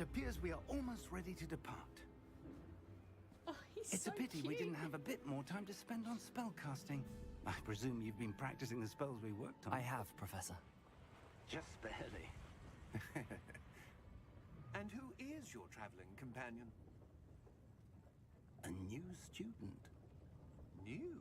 appears we are almost ready to depart. Oh, he's It's so a pity cute. we didn't have a bit more time to spend on spellcasting. I presume you've been practicing the spells we worked on. I have, Professor. Just barely. And who is your traveling companion? A new student. New?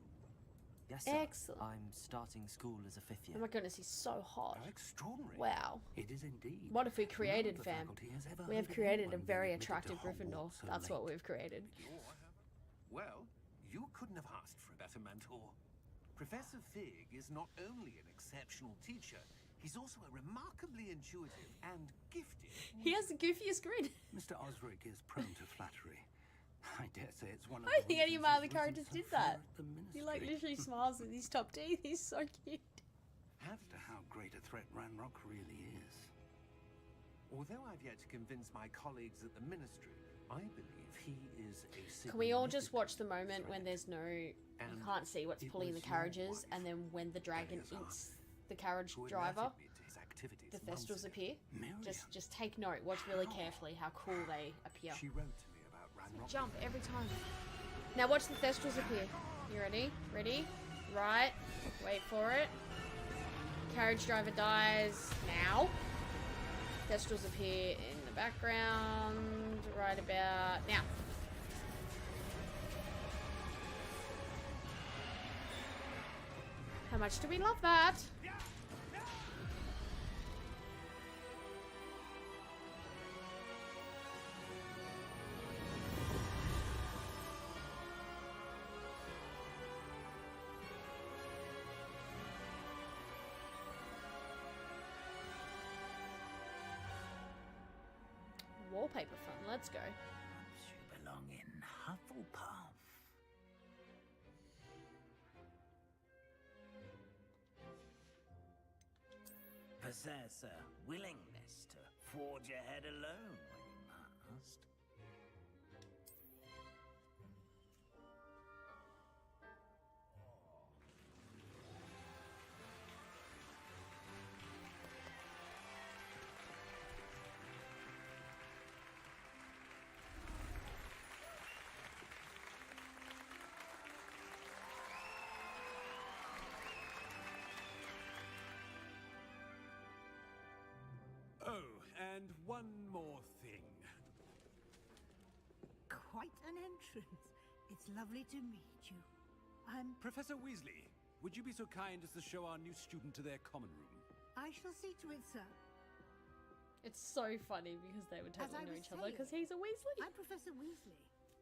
Yes, sir. Excellent. I'm starting school as a 5th year. Oh my goodness, he's so hot. How extraordinary. Wow. It is indeed. What have we None created, of the fam? faculty has ever We have heard of created a anyone very being admitted to attractive Gryffindor. Hogwarts so That's what late. we've created. Well, you couldn't have asked for a better mentor. Professor Fig is not only an exceptional teacher, he's also a remarkably intuitive and gifted... He has the goofiest grin. Mr. Osric is prone to flattery. I dare say it's one of I don't the think any of reasons my other he's risen characters so did far that. at the He like ministry. literally smiles with his top teeth. He's so cute. As to how great a threat Ranrock really is. Although I've yet to convince my colleagues at the ministry, I believe he is a Can we all just watch the moment when there's no... You And can't see what's it pulling the was your carriages, wife, and then when the dragon Eleazar, eats the carriage who driver, alerted me to his activities the months Thestrals ago. appear. Miriam. Just take note. Watch really carefully how cool they appear. She wrote to me about Ranrock. Jump every time. Now watch the Thestrals appear. You ready? Ready? Right. Wait for it. Carriage driver dies now. Thestrals appear in the background right about now. How much do we love that? Wallpaper fun, let's go. You belong in Hufflepuff. Possess a willingness to forge ahead alone when you must. Oh, and one more thing. Quite an entrance. It's lovely to meet you. I'm... Professor Weasley, would you be so kind as to show our new student to their common room? I shall see to it, sir. It's so funny because they would As totally I know was each other saying, because he's a Weasley. I'm Professor Weasley.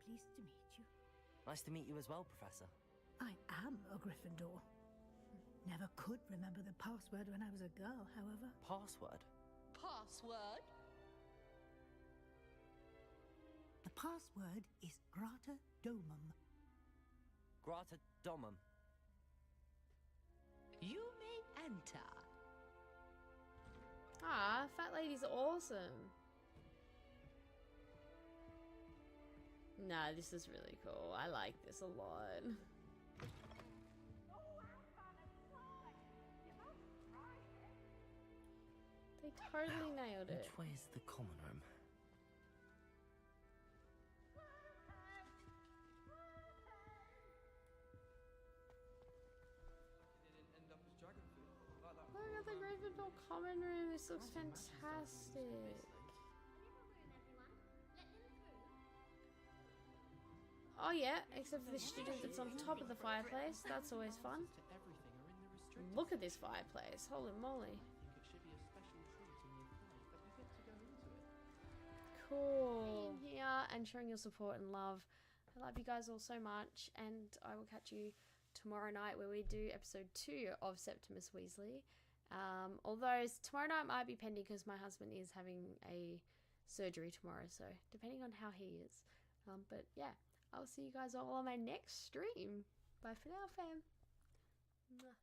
Pleased to meet you. Nice to meet you as well, Professor. I am a Gryffindor. Never could remember the password when I was a girl, however. Password? Password? The password is Grata Domum. Grata Domum. You may enter. Ah, Fat Lady's awesome. Nah, this is really cool. I like this a lot. They totally nailed it. Which way is the common room? Look at the Gryffindor common room. This looks fantastic. Oh yeah, except for the student that's on top of the fireplace. That's always fun. Look at this fireplace. Holy moly. Cool. Being here and showing your support and love. I love you guys all so much, and I will catch you tomorrow night where we do episode 2 of Septimus Weasley. Although tomorrow night might be pending because my husband is having a surgery tomorrow, so depending on how he is. But yeah, I'll see you guys all on my next stream. Bye for now, fam. Mwah.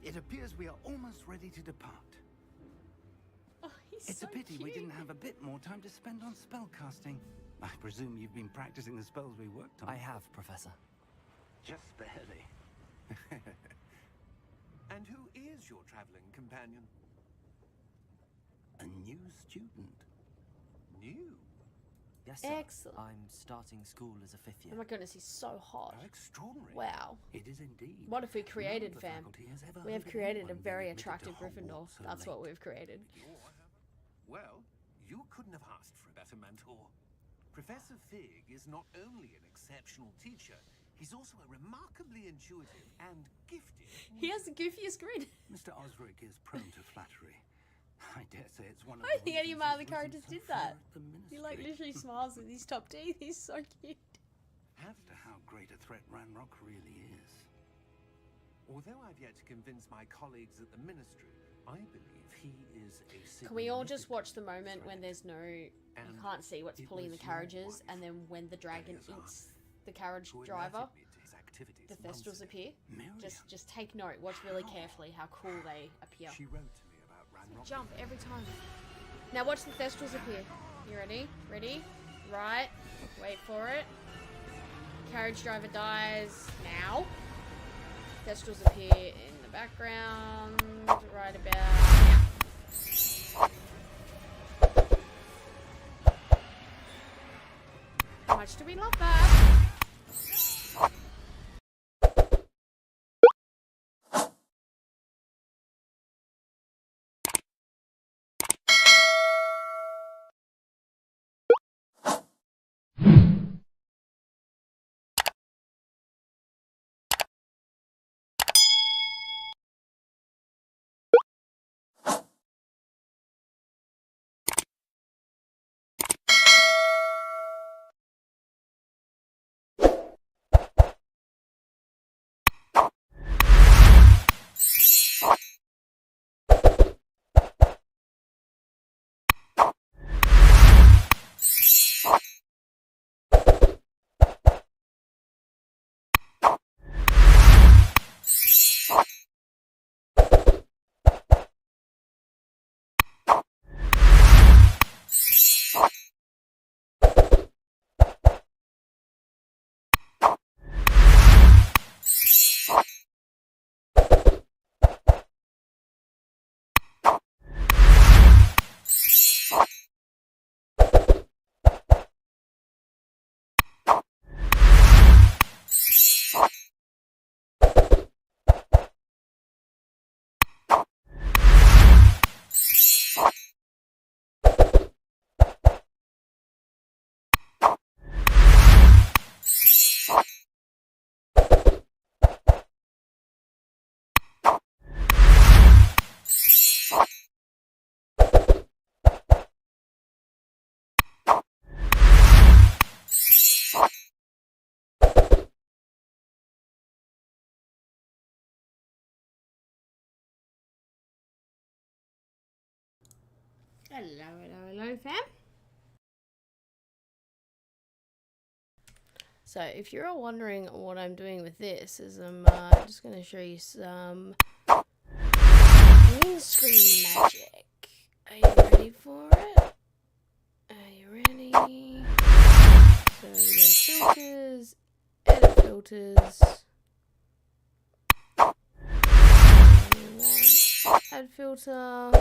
It appears we are almost ready to depart. Oh, he's It's so a pity cute. we didn't have a bit more time to spend on spellcasting. I presume you've been practicing the spells we worked on. I have, Professor. Just barely. And who is your traveling companion? A new student. New? Yes, sir. Excellent. I'm starting school as a 5th year. Oh my goodness, he's so hot. How extraordinary. Wow. It is indeed. What have we created, None of the fam? faculty has ever We have heard of created a anyone very being admitted to attractive Gryffindor. Hogwarts so That's what late. we've created. Well, you couldn't have asked for a better mentor. Professor Fig is not only an exceptional teacher, he's also a remarkably intuitive and gifted. He has the goofiest grin. Mr. Osric is prone to flattery. I dare say it's one of I the don't think any of reasons my other he's risen characters so did far that. at the He like ministry. literally smiles with his top teeth. He's so cute. After how great a threat Ranrock really is. Although I've yet to convince my colleagues at the ministry, I believe he is a Can we all just significant watch the moment when threat. there's no, you And can't see what's it pulling the was your carriages, wife, and then when the dragon Eleazar, eats the carriage who driver, alerted me to his activities the months Thestrals ago. appear. Miriam. Just take note. Watch really carefully how cool they appear. She wrote to me about Ranrock. Jump every time. Now watch the Thestrals appear. You ready? Ready? Right. Wait for it. Carriage driver dies now. Thestrals appear in the background. Right about now. How much do we love that? Hello, fam. So, if you're all wondering what I'm doing with this, is I'm just going to show you some green screen magic. Are you ready for it? Are you ready? So, we go to filters, edit filters. We want add filter.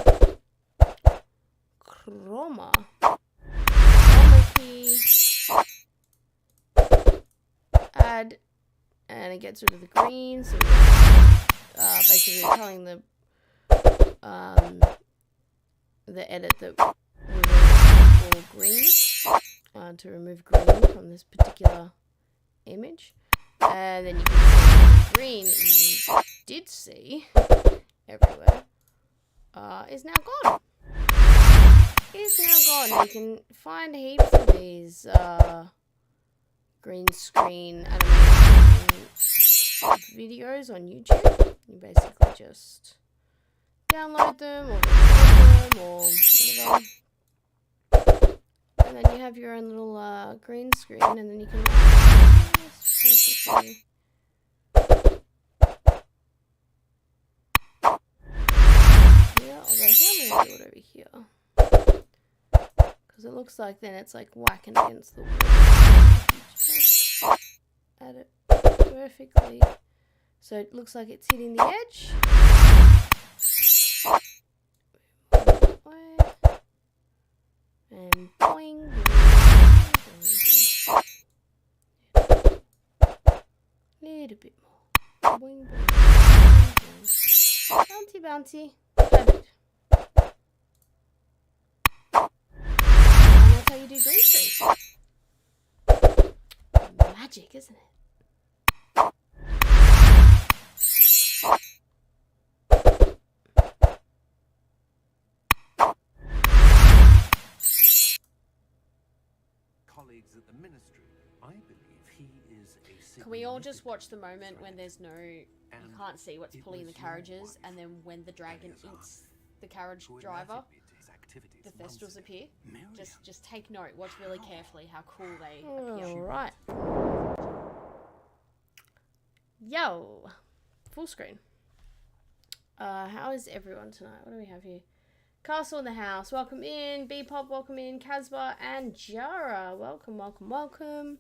Chroma key, add, and it gets rid of the green, so basically telling the edit that we want for green, to remove green from this particular image, and then you can see the green that you did see everywhere is now gone. Is now gone. You can find heaps of these green screen animation videos on YouTube. You basically just download them or record them or whatever, and then you have your own little green screen, and then you can basically yeah, although I think I'm going to do it over here. Because it looks like then it's like whacking against the wall. Just add it perfectly. So it looks like it's hitting the edge. And boing, boing, boing, boing. Little bit more. Boing, boing, boing, boing. Bouncy, bouncy. Perfect. And that's how you do green screen. Magic, isn't it? Colleagues at the ministry, I believe he is a Can we all just watch the moment when there's no... You can't see what's pulling the carriages, and then when the dragon eats the carriage driver, the Thestrals appear? Just take note. Watch really carefully how cool they appear. Alright. Yo! Full screen. How is everyone tonight? What do we have here? Castle in the house. Welcome in. B-Pop, welcome in. Casbah and Jara. Welcome, welcome, welcome.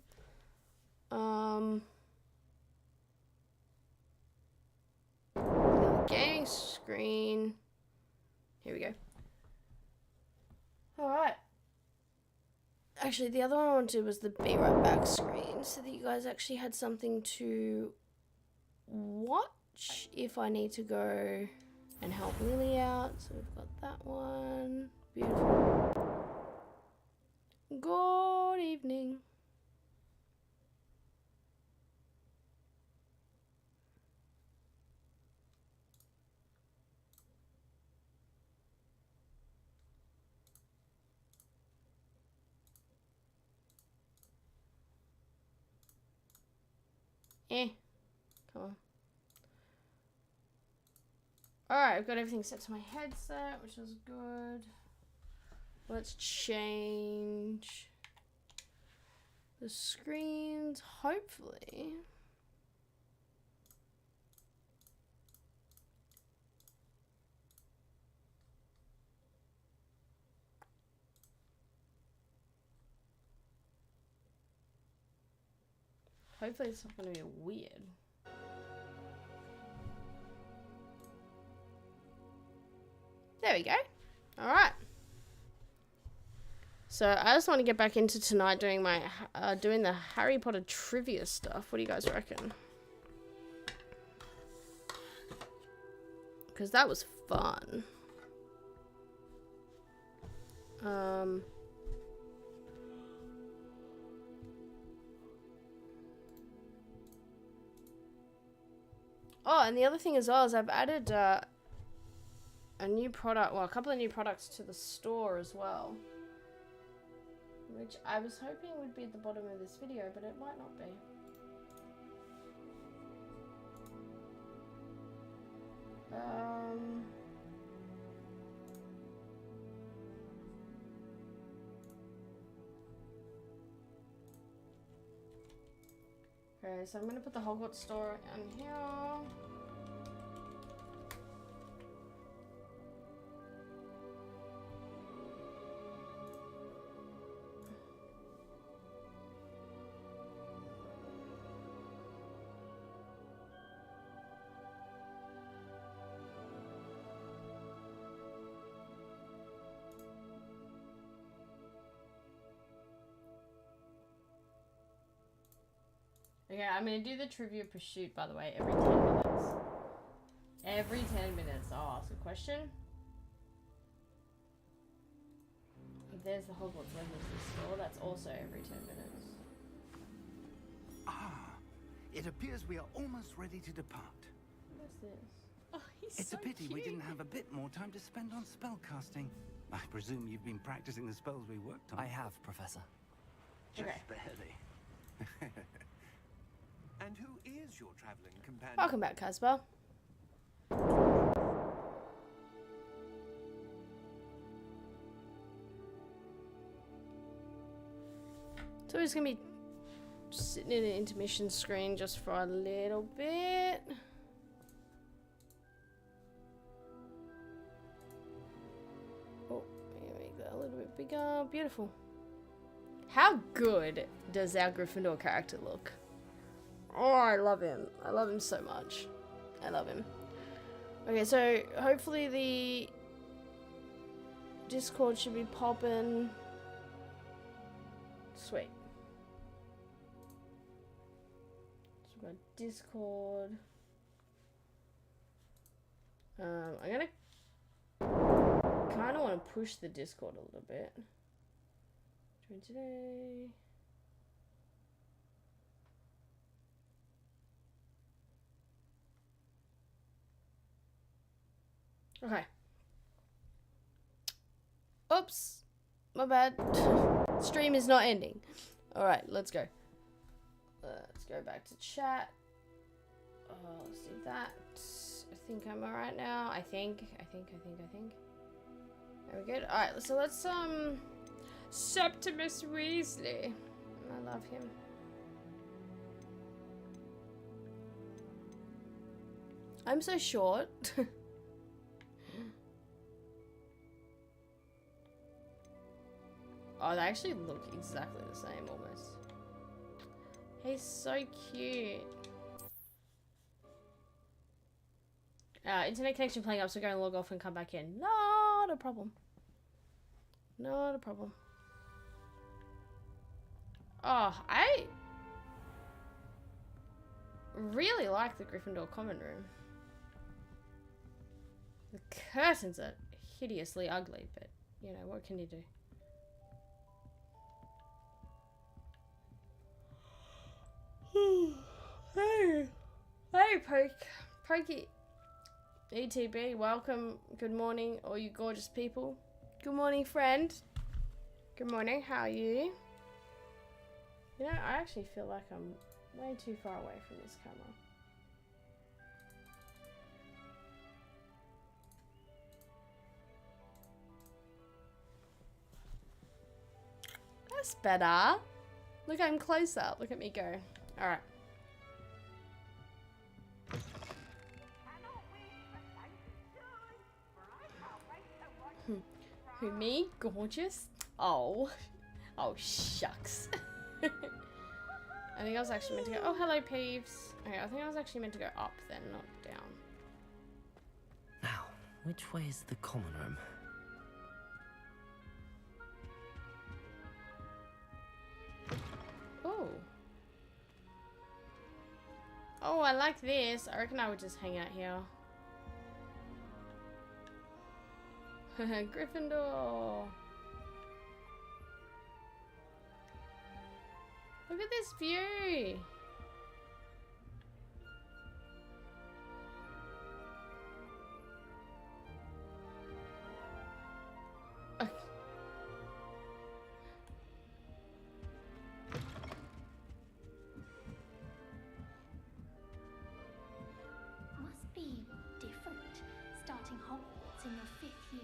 Gaming screen. Here we go. Alright. Actually, the other one I wanted was the Be Right Back screen, so that you guys actually had something to watch if I need to go and help Lily out. So we've got that one. Beautiful. Good evening. Come on. Alright, I've got everything set to my headset, which is good. Let's change the screens, hopefully. Hopefully it's not going to be weird. There we go. Alright. So I just want to get back into tonight doing my doing the Harry Potter trivia stuff. What do you guys reckon? Because that was fun. Oh, and the other thing as well is I've added a new product, well, a couple of new products to the store as well, which I was hoping would be at the bottom of this video, but it might not be. Okay, so I'm going to put the Hogwarts store on here. Okay, I'm going to do the Trivia Pursuit, by the way, every 10 minutes. Every 10 minutes I'll ask a question. There's the Hogwarts Legacy store. That's also every 10 minutes. Ah, it appears we are almost ready to depart. What's this? Oh, he's It's so a pity we cute. didn't have a bit more time to spend on spellcasting. I presume you've been practicing the spells we worked on. I have, Professor. Just Okay. barely. And who is your traveling companion? Welcome back, Casbah. So we're just going to be sitting in an intermission screen just for a little bit. Oh, let me make that a little bit big, beautiful. How good does our Gryffindor character look? Oh, I love him. I love him so much. I love him. Okay, so hopefully the Discord should be popping. Sweet. So we've got Discord. I'm gonna kind of want to push the Discord a little bit. Join today. Okay. Oops. My bad. Stream is not ending. Alright, let's go. Let's go back to chat. Let's do that. I think I'm alright now. I think. There we go. Alright, so let's, Septimus Weasley. I love him. I'm so short. Oh, they actually look exactly the same, almost. He's so cute. Internet connection playing up, so go and log off and come back in. Not a problem. Not a problem. Oh, I really like the Gryffindor common room. The curtains are hideously ugly, but, you know, what can you do? Hey, Pokey. ETB, welcome. Good morning, all you gorgeous people. Good morning, friend. Good morning, how are you? You know, I actually feel like I'm way too far away from this camera. That's better. Look, I'm closer. Look at me go. Alright. Who, me? Gorgeous? Oh. Oh, shucks. I think I was actually meant to go... Oh, hello, Peeves. Okay, I think I was actually meant to go up then, not down. Now, which way is the common room? Oh. Oh, I like this. I reckon I would just hang out here. Gryffindor. Look at this view. Must be different starting Hogwarts in your 5th year.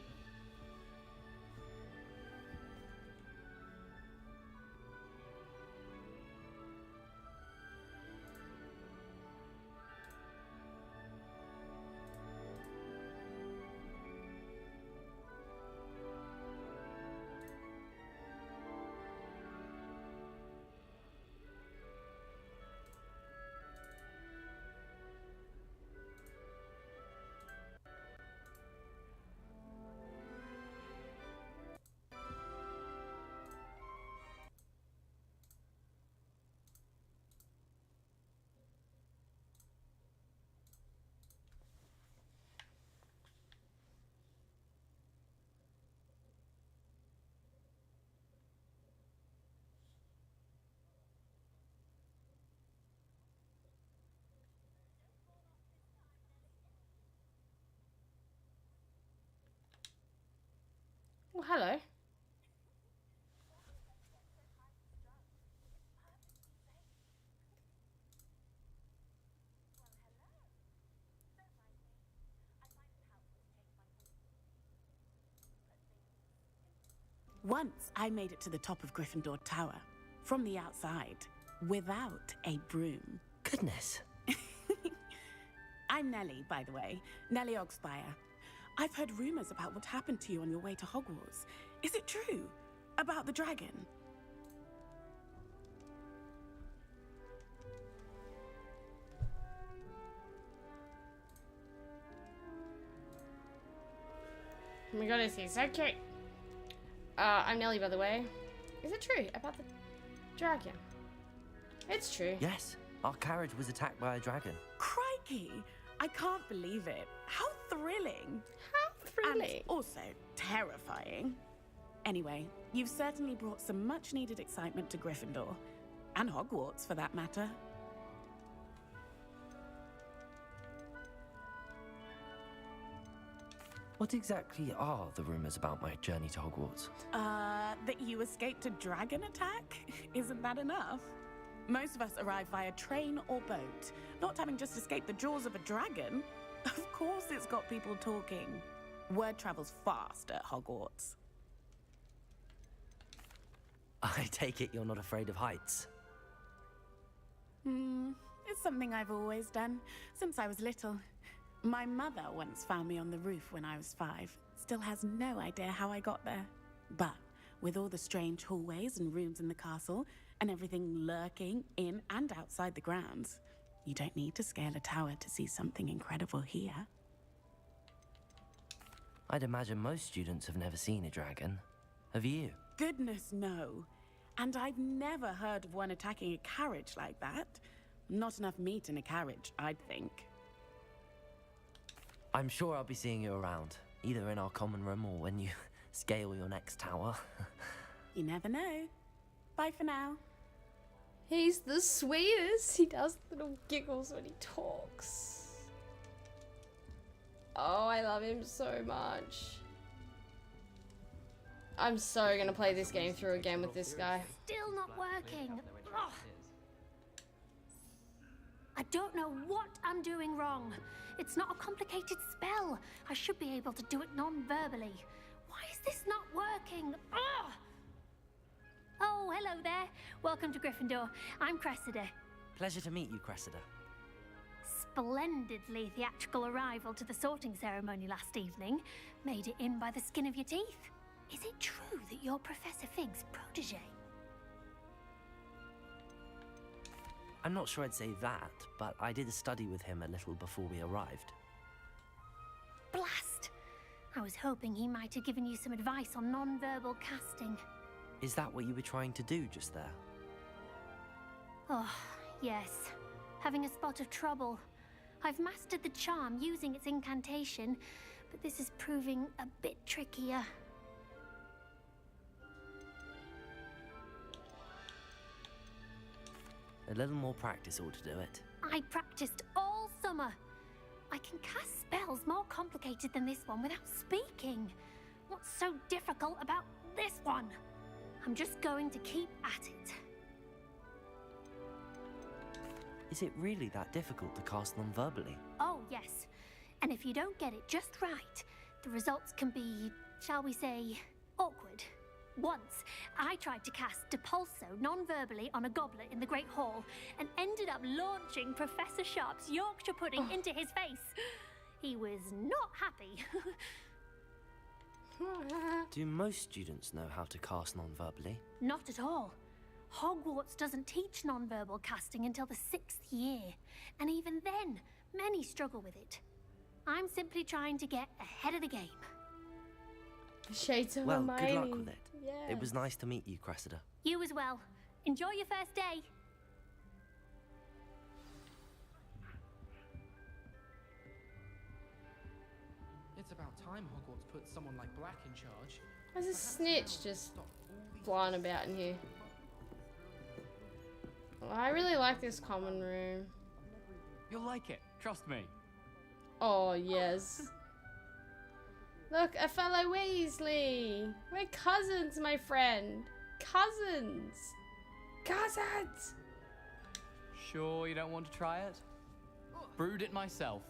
Well, hello. Once I made it to the top of Gryffindor Tower, from the outside, without a broom. Goodness. I'm Nellie, by the way. Nellie Ogspire. I've heard rumors about what happened to you on your way to Hogwarts. Is it true? About the dragon. Oh my goodness, he's so cute. I'm Nelly, by the way. Is it true about the dragon? It's true. Yes, our carriage was attacked by a dragon. Crikey! I can't believe it. How thrilling. How thrilling. And also terrifying. Anyway, you've certainly brought some much-needed excitement to Gryffindor. And Hogwarts, for that matter. What exactly are the rumors about my journey to Hogwarts? That you escaped a dragon attack? Isn't that enough? Most of us arrive via train or boat, not having just escaped the jaws of a dragon. Of course it's got people talking. Word travels fast at Hogwarts. I take it you're not afraid of heights. It's something I've always done, since I was little. My mother once found me on the roof when I was 5. Still has no idea how I got there. But with all the strange hallways and rooms in the castle, and everything lurking in and outside the grounds, you don't need to scale a tower to see something incredible here. I'd imagine most students have never seen a dragon. Have you? Goodness, no. And I've never heard of one attacking a carriage like that. Not enough meat in a carriage, I'd think. I'm sure I'll be seeing you around, either in our common room or when you scale your next tower. You never know. Bye for now. He's the sweetest. He does little giggles when he talks. Oh, I love him so much. I'm so gonna play this game through again with this guy. Still not working. Ugh. I don't know what I'm doing wrong. It's not a complicated spell. I should be able to do it non-verbally. Why is this not working? Ugh. Oh, hello there. Welcome to Gryffindor. I'm Cressida. Pleasure to meet you, Cressida. Splendidly theatrical arrival to the sorting ceremony last evening. Made it in by the skin of your teeth. Is it true that you're Professor Fig's protege? I'm not sure I'd say that, but I did study with him a little before we arrived. Blast! I was hoping he might have given you some advice on non-verbal casting. Is that what you were trying to do just there? Oh, yes. Having a spot of trouble. I've mastered the charm using its incantation, but this is proving a bit trickier. A little more practice ought to do it. I practiced all summer. I can cast spells more complicated than this one without speaking. What's so difficult about this one? I'm just going to keep at it. Is it really that difficult to cast non-verbally? Oh, yes. And if you don't get it just right, the results can be, shall we say, awkward. Once, I tried to cast Depulso non-verbally on a goblet in the Great Hall and ended up launching Professor Sharp's Yorkshire pudding into his face. He was not happy. Do most students know how to cast non-verbally? Not at all. Hogwarts doesn't teach non-verbal casting until the 6th year, and even then, many struggle with it. I'm simply trying to get ahead of the game. Shades of Well, Hermione. good luck with it. Yes. It was nice to meet you, Cressida. You as well. Enjoy your first day. It's about time Hogwarts put someone like Black in charge. There's a snitch just flying about in here. Oh, I really like this common room. You'll like it, trust me. Oh, yes. Look, a fellow Weasley. We're cousins, my friend. Cousins. Cousins. Sure you don't want to try it? Brewed it myself.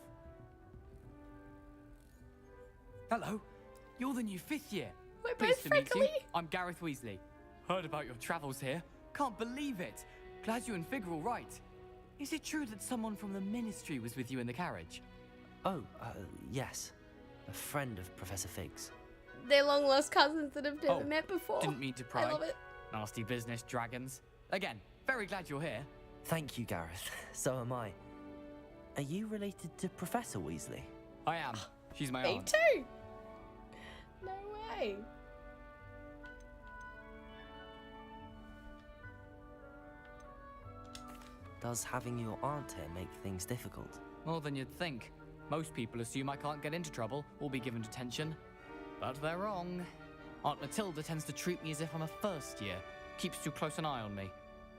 Hello, you're the new 5th year. We're Pleased both to meet you. freckly. I'm Gareth Weasley. Heard about your travels here. Can't believe it. Glad you and Fig are all right. Is it true that someone from the Ministry was with you in the carriage? Oh, yes. A friend of Professor Fig's. They're long lost cousins that have never Oh, met before. Didn't mean to pry. I love it. Nasty business, dragons. Again, very glad you're here. Thank you, Gareth. So am I. Are you related to Professor Weasley? I am. She's my Me aunt. too. No way. Does having your aunt here make things difficult? More than you'd think. Most people assume I can't get into trouble or be given detention. But they're wrong. Aunt Matilda tends to treat me as if I'm a first year. Keeps too close an eye on me.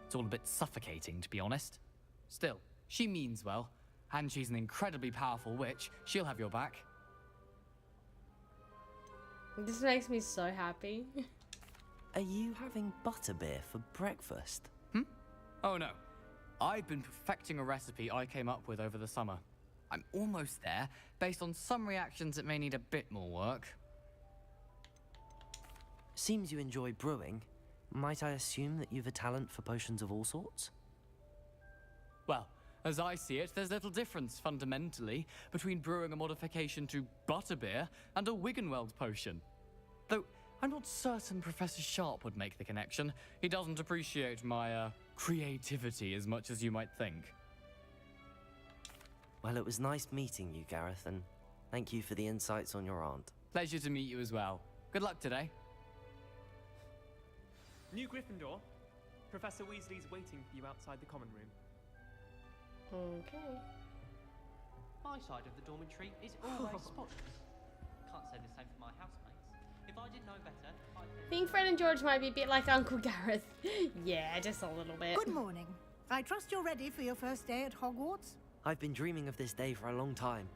It's all a bit suffocating, to be honest. Still, she means well. And she's an incredibly powerful witch. She'll have your back. This makes me so happy. Are you having butterbeer for breakfast? Oh no. I've been perfecting a recipe I came up with over the summer. I'm almost there. Based on some reactions, it may need a bit more work. Seems you enjoy brewing. Might I assume that you've a talent for potions of all sorts? Well, as I see it, there's little difference, fundamentally, between brewing a modification to butterbeer and a Wiggenweld potion. Though, I'm not certain Professor Sharp would make the connection. He doesn't appreciate my, creativity as much as you might think. Well, it was nice meeting you, Gareth, and thank you for the insights on your aunt. Pleasure to meet you as well. Good luck today. New Gryffindor. Professor Weasley's waiting for you outside the common room. Okay. My side of the dormitory is always spotless. Can't say the same for my housemates. If I did know better, I think Fred and George might be a bit like Uncle Gareth. Yeah, just a little bit. Good morning. I trust you're ready for your first day at Hogwarts? I've been dreaming of this day for a long time.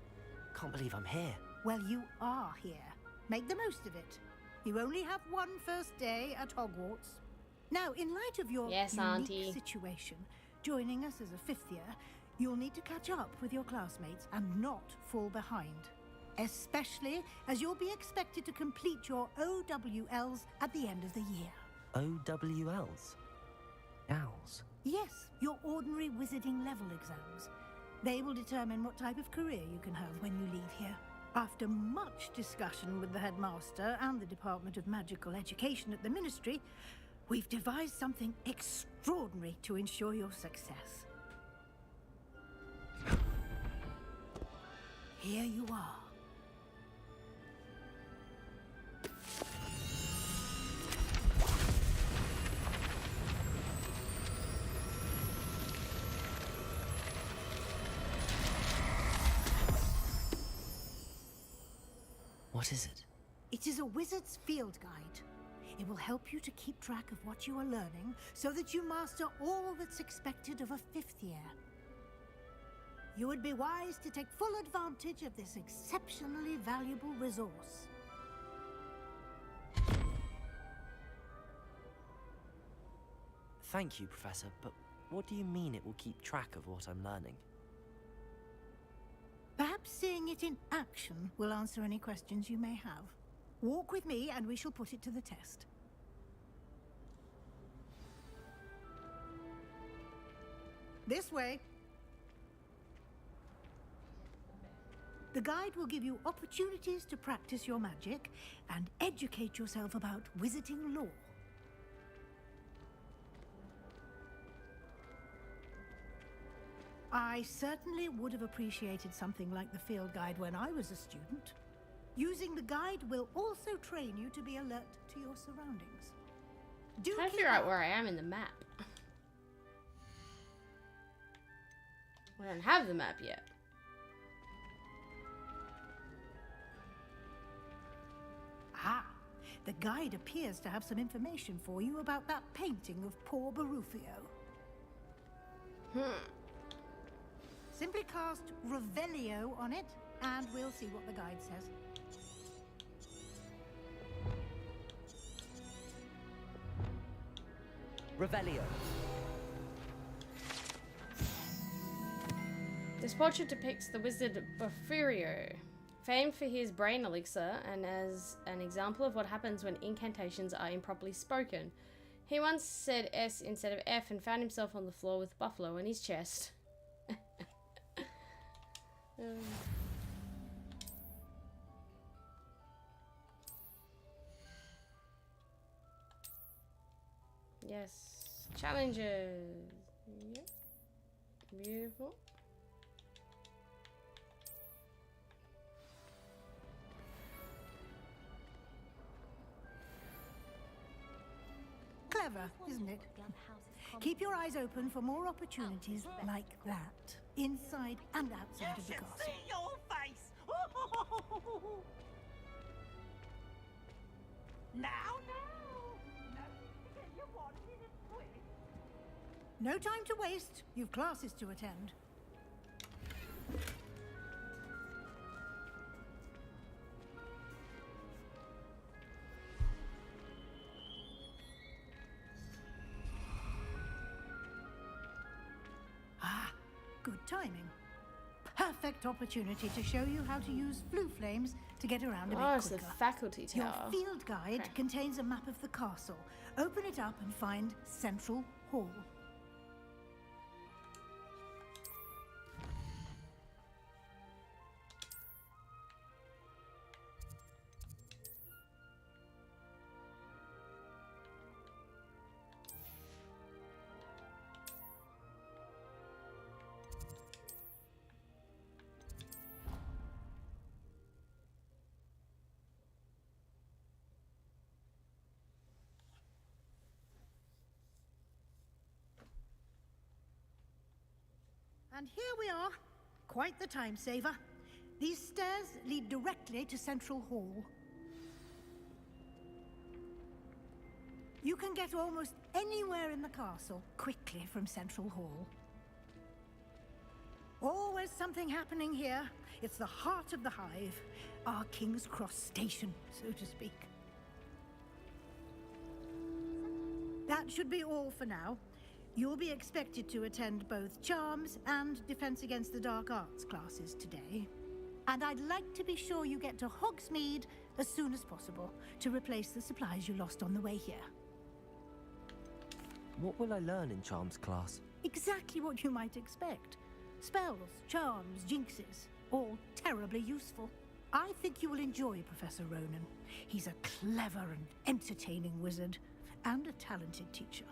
Can't believe I'm here. Well, you are here. Make the most of it. You only have one first day at Hogwarts. Now, in light of your Yes, unique Auntie. situation, joining us as a fifth year, you'll need to catch up with your classmates and not fall behind. Especially as you'll be expected to complete your OWLs at the end of the year. OWLs? Owls? Yes, your ordinary wizarding level exams. They will determine what type of career you can have when you leave here. After much discussion with the headmaster and the Department of Magical Education at the Ministry, we've devised something extraordinary to ensure your success. Here you are. What is it? It is a wizard's field guide. It will help you to keep track of what you are learning so that you master all that's expected of a fifth year. You would be wise to take full advantage of this exceptionally valuable resource. Thank you, Professor, but what do you mean it will keep track of what I'm learning? Perhaps seeing it in action will answer any questions you may have. Walk with me and we shall put it to the test. This way. The guide will give you opportunities to practice your magic and educate yourself about wizarding lore. I certainly would have appreciated something like the field guide when I was a student. Using the guide will also train you to be alert to your surroundings. I'm trying to figure out where I am in the map. I don't have the map yet. Ah, the guide appears to have some information for you about that painting of poor Barufio. Simply cast Revelio on it, and we'll see what the guide says. Revelio. This portrait depicts the wizard Barfurio, famed for his brain elixir and as an example of what happens when incantations are improperly spoken. He once said S instead of F and found himself on the floor with buffalo in his chest. Yes. Challenges. Yep. Beautiful. Clever, isn't it? Keep your eyes open for more opportunities like that, inside and outside of the castle. See your face! Now, No time to waste. You've classes to attend. Ah, good timing. Perfect opportunity to show you how to use flue flames to get around a bit it's quicker. the faculty Your tower. field guide contains a map of the castle. Open it up and find Central Hall. And here we are. Quite the time saver. These stairs lead directly to Central Hall. You can get almost anywhere in the castle quickly from Central Hall. Always something happening here. It's the heart of the hive. Our King's Cross station, so to speak. That should be all for now. You'll be expected to attend both Charms and Defense Against the Dark Arts classes today. And I'd like to be sure you get to Hogsmeade as soon as possible to replace the supplies you lost on the way here. What will I learn in Charms class? Exactly what you might expect. Spells, charms, jinxes, all terribly useful. I think you will enjoy Professor Ronan. He's a clever and entertaining wizard, and a talented teacher.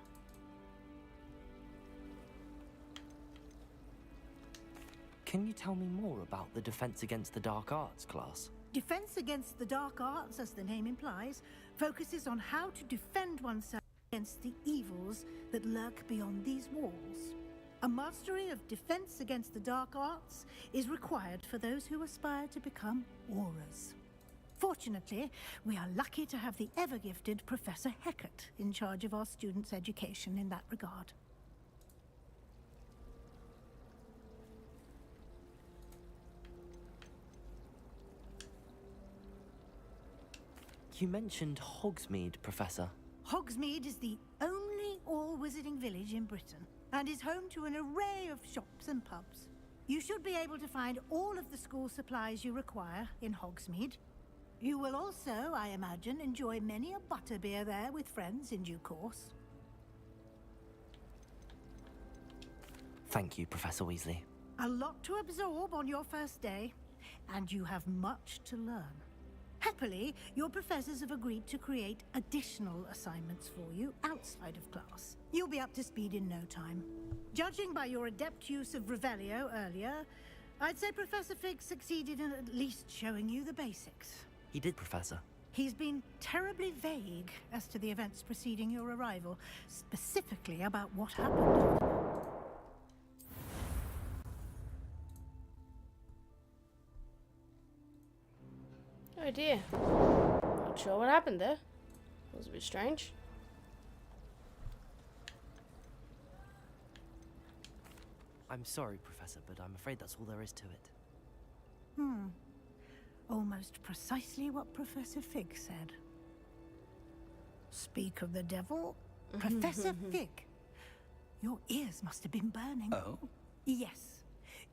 Can you tell me more about the Defense Against the Dark Arts class? Defense Against the Dark Arts, as the name implies, focuses on how to defend oneself against the evils that lurk beyond these walls. A mastery of Defense Against the Dark Arts is required for those who aspire to become Aurors. Fortunately, we are lucky to have the ever-gifted Professor Hecat in charge of our students' education in that regard. You mentioned Hogsmeade, Professor. Hogsmeade is the only all-wizarding village in Britain and is home to an array of shops and pubs. You should be able to find all of the school supplies you require in Hogsmeade. You will also, I imagine, enjoy many a butterbeer there with friends in due course. Thank you, Professor Weasley. A lot to absorb on your first day, and you have much to learn. Happily, your professors have agreed to create additional assignments for you outside of class. You'll be up to speed in no time. Judging by your adept use of Revelio earlier, I'd say Professor Fig succeeded in at least showing you the basics. He did, Professor. He's been terribly vague as to the events preceding your arrival, specifically about what happened. Oh dear. Not sure what happened there. It was a bit strange. I'm sorry, Professor, but I'm afraid that's all there is to it. Almost precisely what Professor Fig said. Speak of the devil, Professor Fig. Your ears must have been burning. Oh? Yes.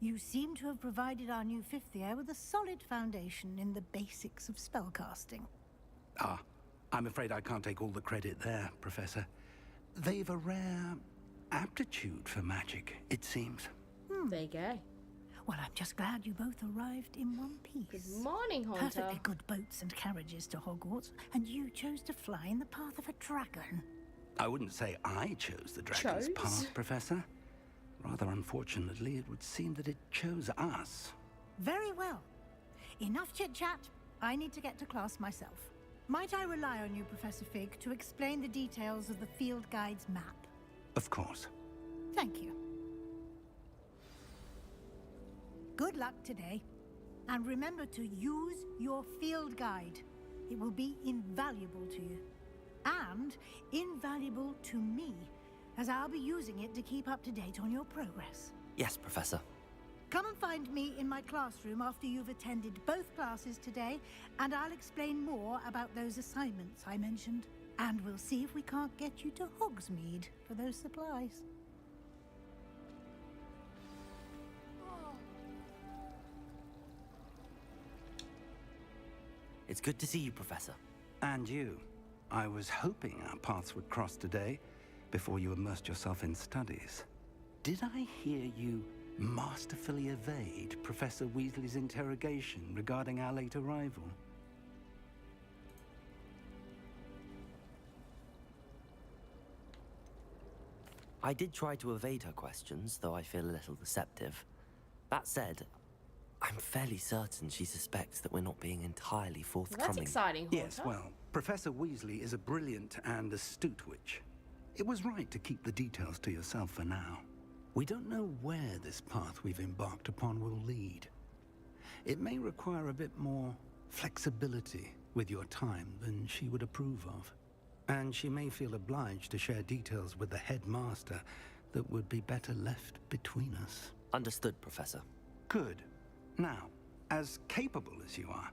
You seem to have provided our new fifth year with a solid foundation in the basics of spellcasting. Ah, I'm afraid I can't take all the credit there, Professor. They've a rare aptitude for magic, it seems. There you go. Well, I'm just glad you both arrived in one piece. Good morning, Haunter. Perfectly good boats and carriages to Hogwarts, and you chose to fly in the path of a dragon. I wouldn't say I chose the dragon's path, Professor. Rather unfortunately, it would seem that it chose us. Very well. Enough chit-chat. I need to get to class myself. Might I rely on you, Professor Fig, to explain the details of the field guide's map? Of course. Thank you. Good luck today. And remember to use your field guide. It will be invaluable to you. And invaluable to me, as I'll be using it to keep up to date on your progress. Yes, Professor. Come and find me in my classroom after you've attended both classes today, and I'll explain more about those assignments I mentioned. And we'll see if we can't get you to Hogsmeade for those supplies. It's good to see you, Professor. And you. I was hoping our paths would cross today, before you immersed yourself in studies. Did I hear you masterfully evade Professor Weasley's interrogation regarding our late arrival? I did try to evade her questions, though I feel a little deceptive. That said, I'm fairly certain she suspects that we're not being entirely forthcoming. That's exciting, Haunter. Yes, well, Professor Weasley is a brilliant and astute witch. It was right to keep the details to yourself for now. We don't know where this path we've embarked upon will lead. It may require a bit more flexibility with your time than she would approve of. And she may feel obliged to share details with the headmaster that would be better left between us. Understood, Professor. Good. Now, as capable as you are,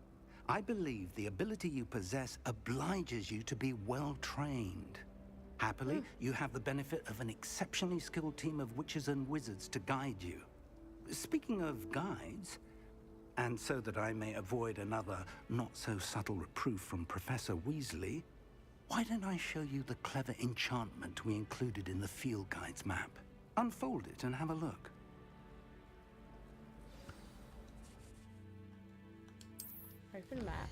I believe the ability you possess obliges you to be well trained. Happily, you have the benefit of an exceptionally skilled team of witches and wizards to guide you. Speaking of guides, and so that I may avoid another not-so-subtle reproof from Professor Weasley, why don't I show you the clever enchantment we included in the field guide's map? Unfold it and have a look. Open map.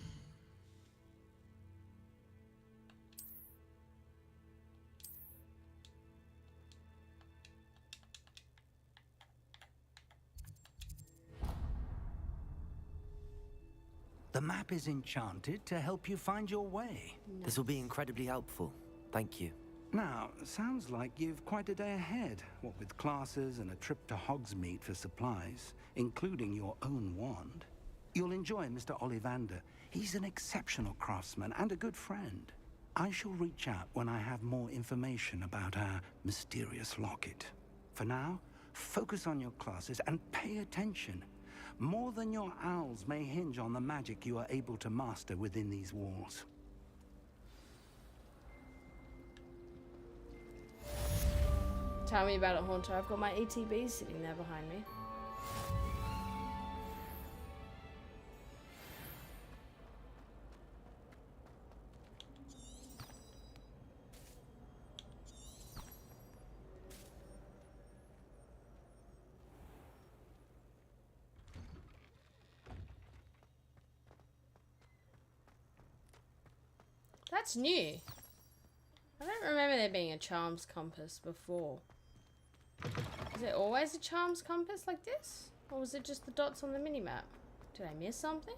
The map is enchanted to help you find your way. Nice. This will be incredibly helpful. Thank you. Now, sounds like you've quite a day ahead, what with classes and a trip to Hogsmeade for supplies, including your own wand. You'll enjoy Mr. Ollivander. He's an exceptional craftsman and a good friend. I shall reach out when I have more information about our mysterious locket. For now, focus on your classes and pay attention. More than your owls may hinge on the magic you are able to master within these walls. Tell me about it, Haunter. I've got my ETB sitting there behind me. That's new. I don't remember there being a charms compass before. Is it always a charms compass like this? Or was it just the dots on the minimap? Did I miss something?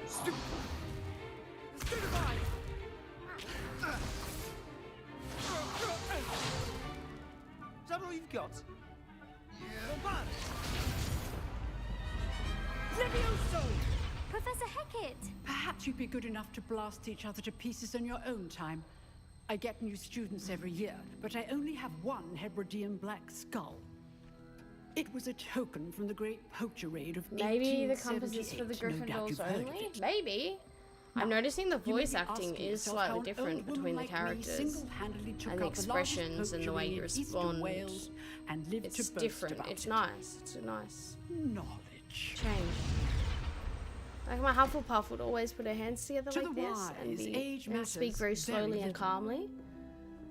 Is that all you've got? Levioso! Professor Hecat! Perhaps you'd be good enough to blast each other to pieces in your own time. I get new students every year, but I only have one Hebridean black skull. It was a token from the great poacher raid of Maybe the compass is for the 1878. No doubt Gryffindors you've heard of only? it. Maybe. I'm noticing the voice acting is slightly different between the characters and the expressions and the way you respond. It's different. It's nice. It's a nice change. Like my Hufflepuff would always put her hands together like this and speak very slowly and calmly.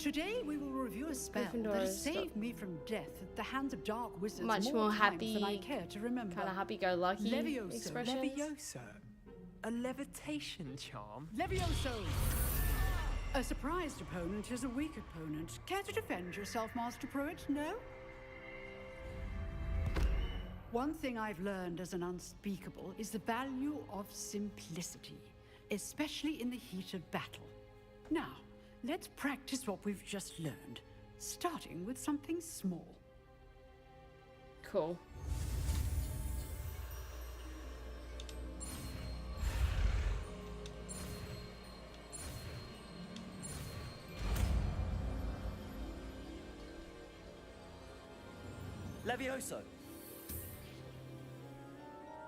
Today we will review a spell Gryffindor that has is saved me from death at the hands of dark wizards much more more times happy, than I care to remember. kind of happy-go-lucky Levioso. expressions. Levioso. A levitation charm? Levioso! A surprised opponent is a weak opponent. Care to defend yourself, Master Pruitt? No? One thing I've learned as an unspeakable is the value of simplicity, especially in the heat of battle. Now, let's practice what we've just learned, starting with something small. Cool. Levioso!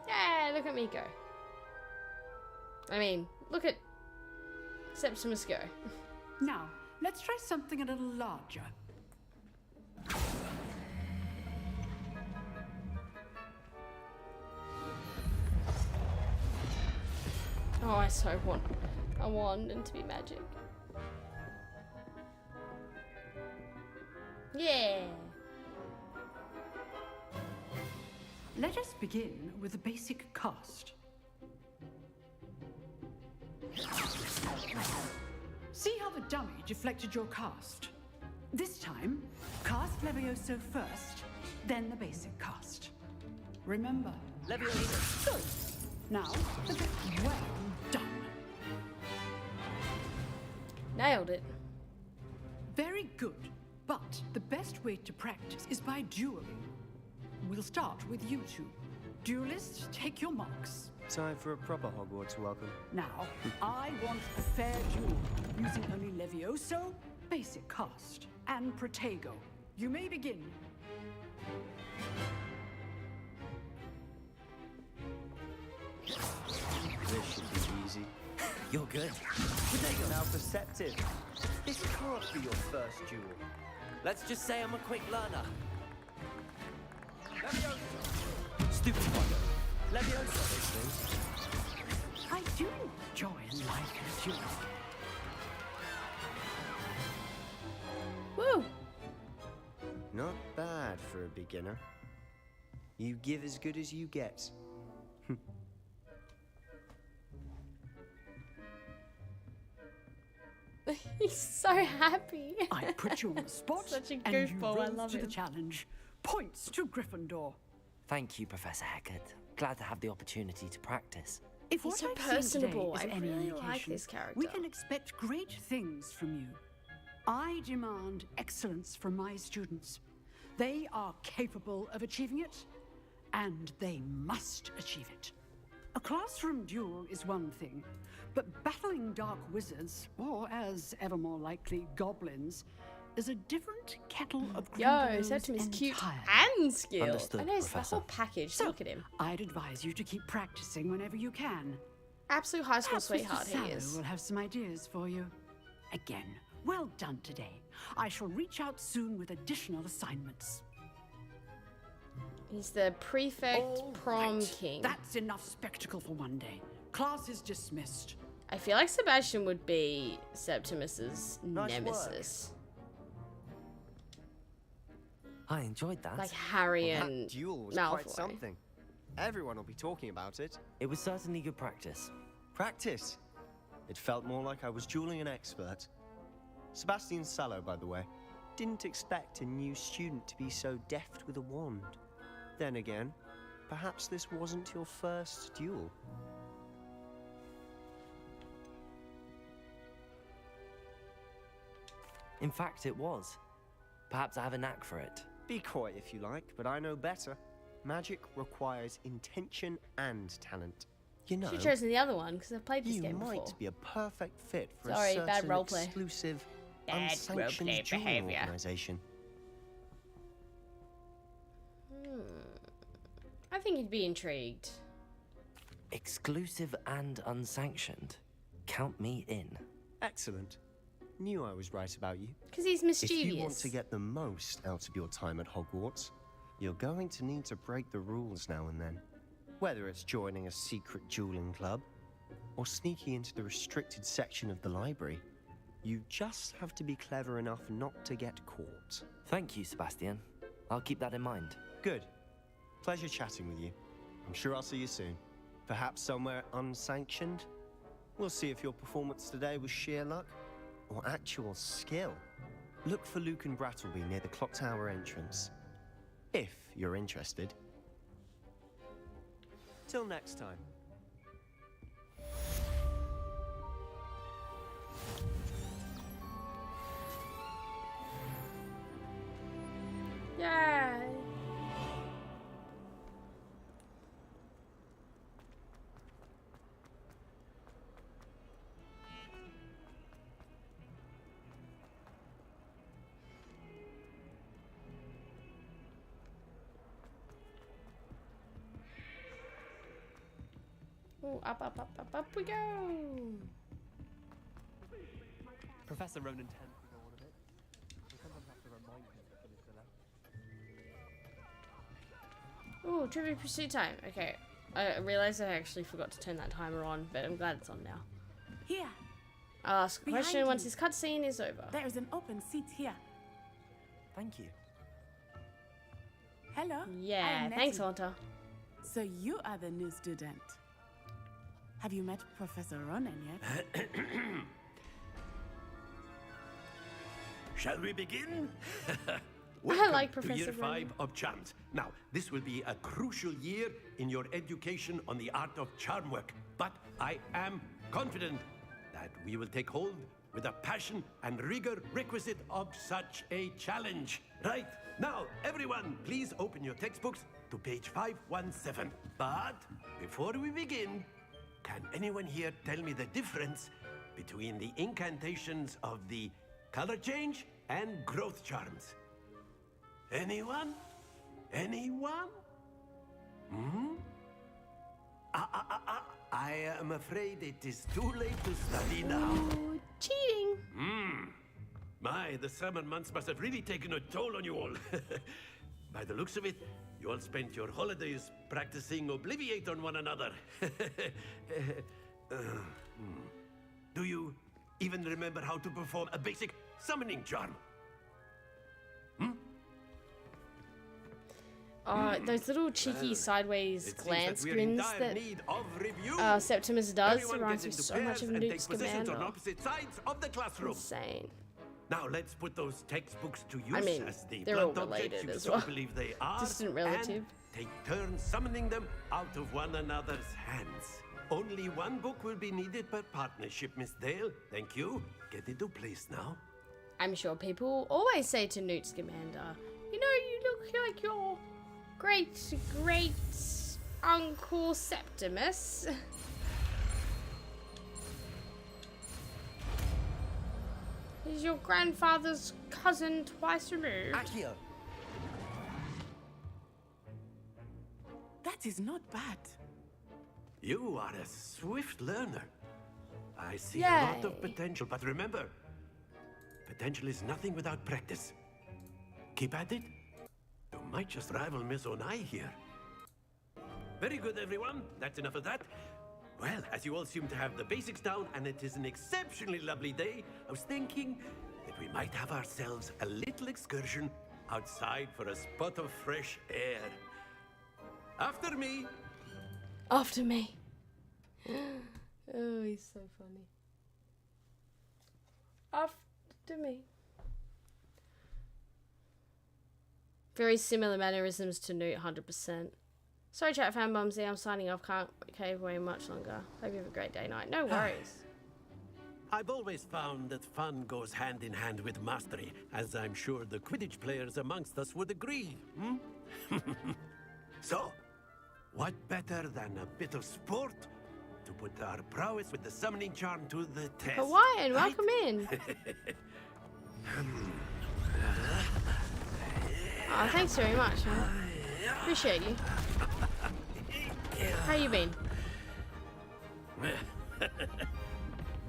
Yeah, look at me go. I mean, look at Septimus go. Now, let's try something a little larger. Oh, I so want a wand and to be magic. Yeah. Let us begin with the basic cast. See how the dummy deflected your cast? This time, cast Levioso first, then the basic cast. Remember, Levioso! Good. Now, well done. Nailed it. Very good, but the best way to practice is by dueling. We'll start with you two. Duelists, take your marks. Time for a proper Hogwarts welcome. Now, I want a fair duel, using only Levioso, basic cast, and Protego. You may begin. This should be easy. You're good. Protego. Now perceptive. This can't be your first duel. Let's just say I'm a quick learner. Levioso! Stupid one. Levioso! I do enjoy a lively duel. Woo! Not bad for a beginner. You give as good as you get. He's so happy. I put you on the spot, Such a and you goofball, I rose love to the him. challenge. Points to Gryffindor. Thank you, Professor Hecat. Glad to have the opportunity to practice. If He's what so I've seen personable. today is I any really indication, like this character. we can expect great things from you. I demand excellence from my students. They are capable of achieving it, and they must achieve it. A classroom duel is one thing, but battling dark wizards, or as ever more likely, goblins, is a different kettle of Yo, Gryffindor's Septimus cute entirely. and skilled. Understood, I know it's the Professor. whole package. So, Look at him. I'd advise you to keep practicing whenever you can. Absolute high school Perhaps sweetheart Mr. he Sallow is. will have some ideas for you. Again, well done today. I shall reach out soon with additional assignments. He's the prefect All prom right, king. That's enough spectacle for one day. Class is dismissed. I feel like Sebastian would be Septimus's Nice nemesis. I enjoyed that. Like Harry That and duel was Malfoy. quite something. Everyone will be talking about it. It was certainly good practice. Practice. It felt more like I was dueling an expert. Sebastian Sallow, by the way. Didn't expect a new student to be so deft with a wand. Then again, perhaps this wasn't your first duel. In fact, it was. Perhaps I have a knack for it. Be coy if you like, but I know better. Magic requires intention and talent. You know, Should have chosen the other one because I've played this you game might before. be a perfect fit for Sorry, a bad certain roleplay. exclusive, Bad unsanctioned roleplay dueling behavior. organization. I think he'd be intrigued. Exclusive and unsanctioned. Count me in. Excellent. Knew I was right about you. Because he's mischievous. If you want to get the most out of your time at Hogwarts, you're going to need to break the rules now and then. Whether it's joining a secret dueling club, or sneaking into the restricted section of the library. You just have to be clever enough not to get caught. Thank you, Sebastian. I'll keep that in mind. Good. Pleasure chatting with you. I'm sure I'll see you soon. Perhaps somewhere unsanctioned? We'll see if your performance today was sheer luck or actual skill. Look for Luke and Brattleby near the clock tower entrance. If you're interested. Till next time. Yay! Ooh, up we go! Professor Ronan tends to go on a bit. We sometimes have to remind him that he's allowed. Ooh, trivia pursuit time. Okay, I realized I actually forgot to turn that timer on, but I'm glad it's on now. Here. I'll ask a Behind question once you. this cutscene is over. There is an open seat here. Thank you. Hello. Yeah, thanks, Haunter. So you are the new student. Have you met Professor Ronan yet? Shall we begin? I like to Professor year Ronan. 5 of Charms. Now, this will be a crucial year in your education on the art of charm work. But I am confident that we will take hold with a passion and rigor requisite of such a challenge. Right, now, everyone, please open your textbooks to page 517. But before we begin, can anyone here tell me the difference between the incantations of the color change and growth charms? Anyone? Anyone? Hmm? I am afraid it is too late to study now. Ooh, cheating! My, the summer months must have really taken a toll on you all. By the looks of it, you all spent your holidays practicing Obliviate on one another. Do you even remember how to perform a basic summoning charm? Those little cheeky sideways It seems glance that we're in grins dire that need of review. Septimus does Everyone reminds get me into so much pairs of and Newt take positions on Scamander. opposite sides of the classroom. Insane. Now let's put those textbooks to use I mean, as the they're all blunt objects related you as so well. believe they are, Distant relative. and take turns summoning them out of one another's hands. Only one book will be needed per partnership, Miss Dale. Thank you. Get into place now. I'm sure people always say to Newt Scamander, you know, you look like your great Uncle Septimus. He's your grandfather's cousin twice removed. Accio! That is not bad. You are a swift learner. I see a Yay. lot of potential, but remember, potential is nothing without practice. Keep at it. You might just rival Miss Onai here. Very good, everyone. That's enough of that. Well, as you all seem to have the basics down, and it is an exceptionally lovely day, I was thinking that we might have ourselves a little excursion outside for a spot of fresh air. After me. After me. Oh, he's so funny. After me. Very similar mannerisms to Newt, 100%. Sorry, chat fan Mumsy, I'm signing off. Can't cave away much longer. Hope you have a great day night. No worries. I've always found that fun goes hand in hand with mastery, as I'm sure the Quidditch players amongst us would agree. So, what better than a bit of sport to put our prowess with the summoning charm to the test? Hawaiian, right? welcome in. Oh, thanks very much, man. Appreciate you. How you been?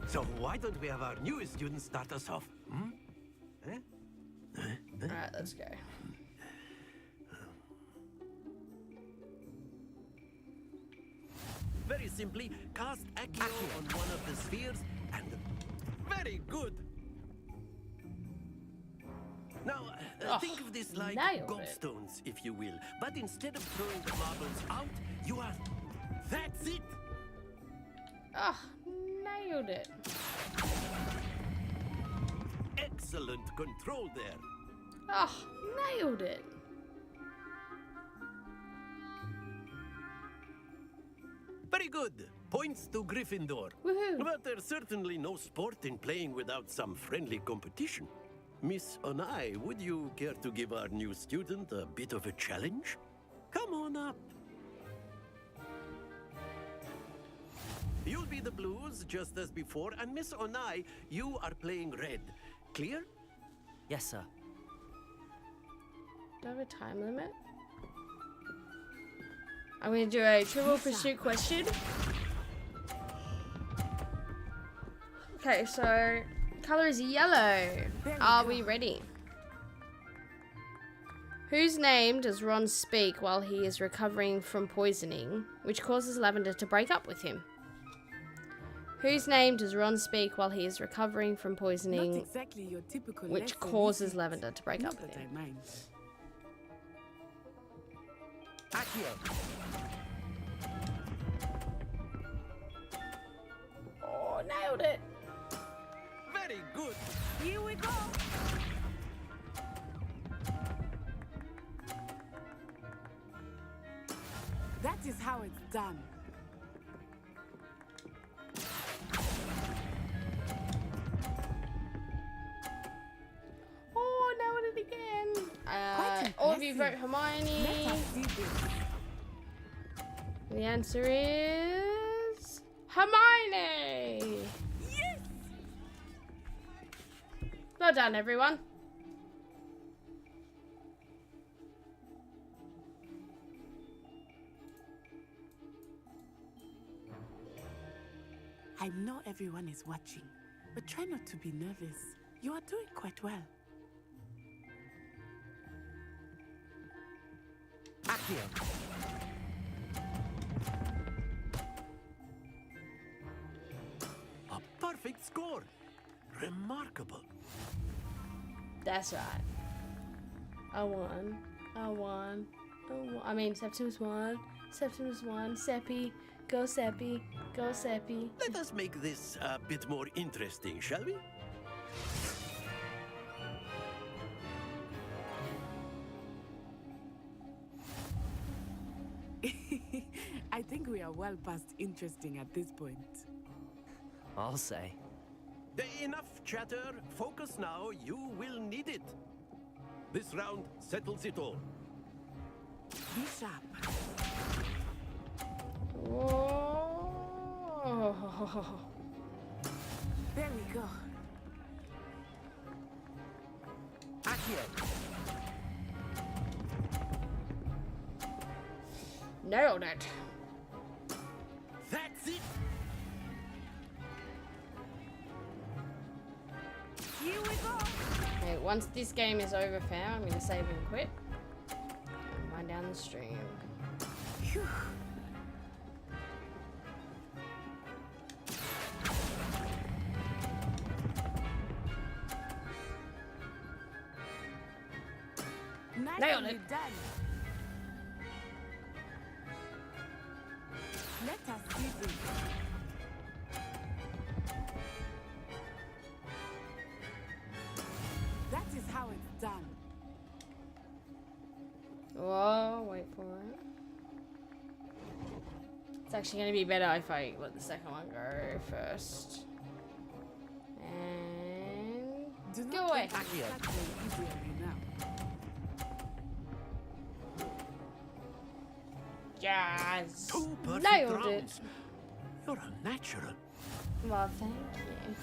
So why don't we have our newest student start us off? Alright, let's go. Very simply, cast Accio on one of the spheres and... Very good! Think of this like nailed it. gobstones, if you will. But instead of throwing the marbles out, you are... That's it! Ah, nailed it. Excellent control there. Ah, nailed it. Very good. Points to Gryffindor. Woohoo. But there's certainly no sport in playing without some friendly competition. Miss Onai, would you care to give our new student a bit of a challenge? Come on up. You'll be the blues, just as before, and Miss Onai, you are playing red. Clear? Yes, sir. Do I have a time limit? I'm going to do a Trivial Pursuit question. Okay, so color is yellow. Are we ready? Whose name does Ron speak while he is recovering from poisoning, which causes Lavender to break up with him? Whose name does Ron speak while he is recovering from poisoning, Not exactly your typical which lesson, causes is it? Lavender to break Not up with that him? I mind. Oh, nailed it. Very good. Here we go. That is how it's done. Oh, nailed it again. Quite All of you vote impressive. Hermione. Let us see this. The answer is Hermione. Yes! Well done, everyone. I know everyone is watching, but try not to be nervous. You are doing quite well. A perfect score. Remarkable. That's right. I won. I won. I mean, Septimus won. Septimus won. Seppi. Go Seppi. Go Seppi. Let us make this a bit more interesting, shall we? I think we are well past interesting at this point. I'll say. Enough chatter. Focus now. You will need it. This round settles it all. Be sharp. Whoa. There we go. Nailed it. That's it. Here we go. Okay, once this game is over, fam, I'm gonna save and quit. And wind down the stream. Phew. Nailed Nicely it. done. Let us see this. That is how it's done. Whoa, wait for it. It's actually gonna be better if I let the second one go first. And Do not go away. let it get very easy on you now. Yes. Two perfect Nailed rounds. it. You're a natural. Well, thank you.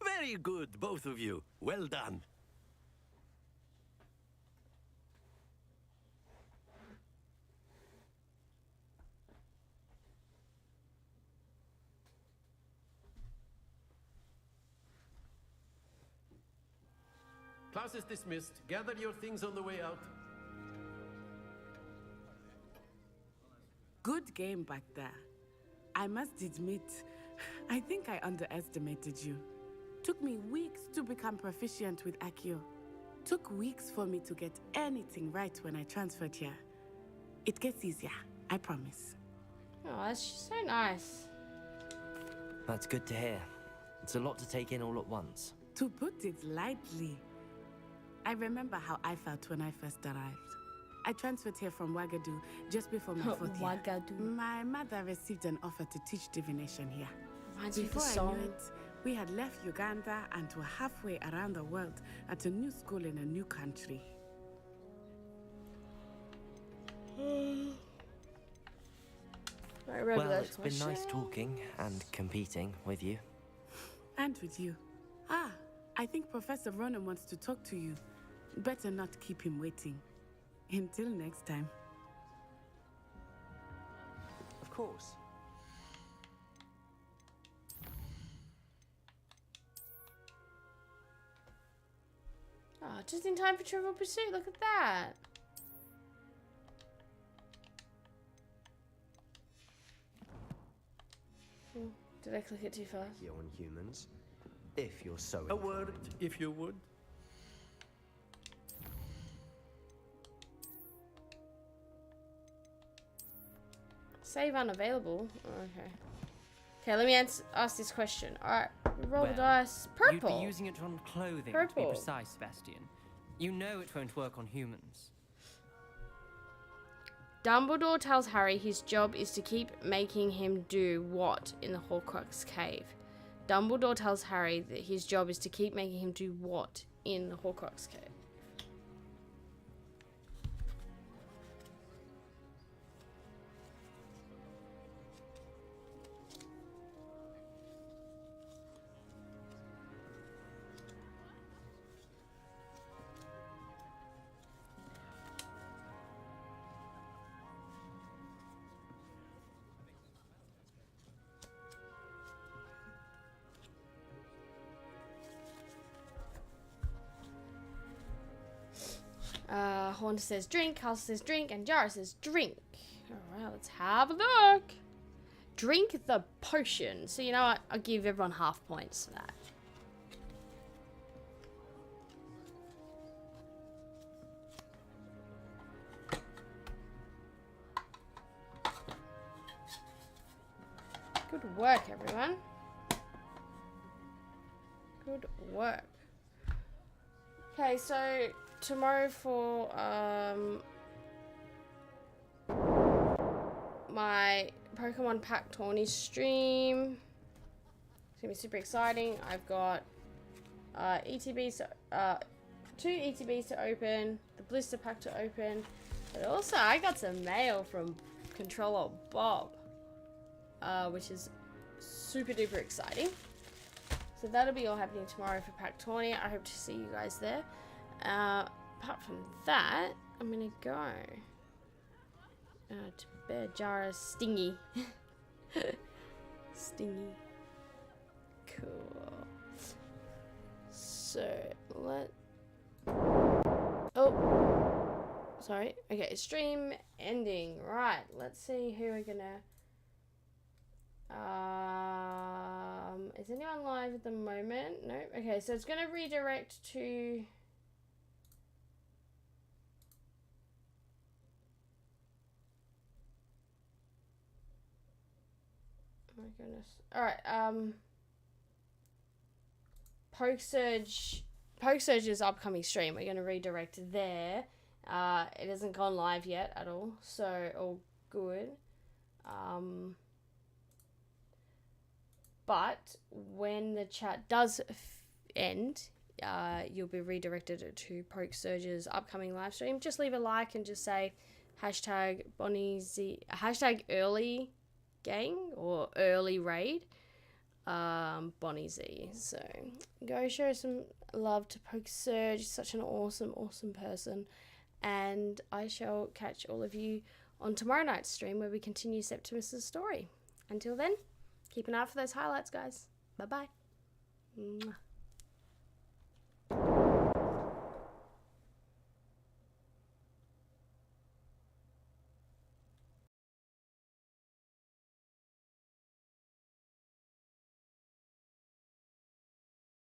Very good, both of you. Well done. Class is dismissed. Gather your things on the way out. Good game back there. I must admit, I think I underestimated you. Took me weeks to become proficient with Accio. Took weeks for me to get anything right when I transferred here. It gets easier, I promise. Oh, that's so nice. That's good to hear. It's a lot to take in all at once. To put it lightly, I remember how I felt when I first arrived. I transferred here from Wagadu just before my 4th year. Wagadu. My mother received an offer to teach divination here. Reminds me of the Before I song. knew it, we had left Uganda and were halfway around the world at a new school in a new country. Well, it's been nice talking and competing with you. And with you. Ah, I think Professor Ronan wants to talk to you. Better not keep him waiting. Until next time. Of course. Oh, just in time for Trivial Pursuit. Look at that. Oh, did I click it too fast? You're on humans. If you're so A word, if you would. Save unavailable. Oh, okay. Okay, let me ask this question. Alright, roll the Well, dice. Purple. You'd be using it on clothing, to be Purple. precise, Sebastian. You know it won't work on humans. Dumbledore tells Harry his job is to keep making him do what in the Horcrux cave? Dumbledore tells Harry that his job is to keep making him do what in the Horcrux cave? Horn says drink, Carl says drink, and Jara says drink. Alright, let's have a look. Drink the potion. So you know what? I'll give everyone half points for that. Good work, everyone. Good work. Okay, so tomorrow for my Pokemon Pack Tourney stream. It's gonna be super exciting. I've got ETBs, 2 ETBs to open, the blister pack to open, but also I got some mail from Controller Bob, which is super duper exciting. So that'll be all happening tomorrow for Pack Tourney. I hope to see you guys there. Apart from that, I'm gonna go to bed. Jara Stingy. Stingy. Cool. So oh, sorry. Okay, stream ending. Right. Let's see who we're gonna. Is anyone live at the moment? No. Okay, so it's gonna redirect to. Oh my goodness. Alright, Poke Surge's upcoming stream. We're gonna redirect there. It hasn't gone live yet at all, so all good. But when the chat does end, you'll be redirected to Poke Surge's upcoming live stream. Just leave a like and just say hashtag BonnieZ, hashtag early gang or early raid, BonnieZ. So go show some love to Poke Surge. He's such an awesome, awesome person. And I shall catch all of you on tomorrow night's stream where we continue Septimus's story. Until then, keep an eye out for those highlights, guys. Bye-bye. Mwah.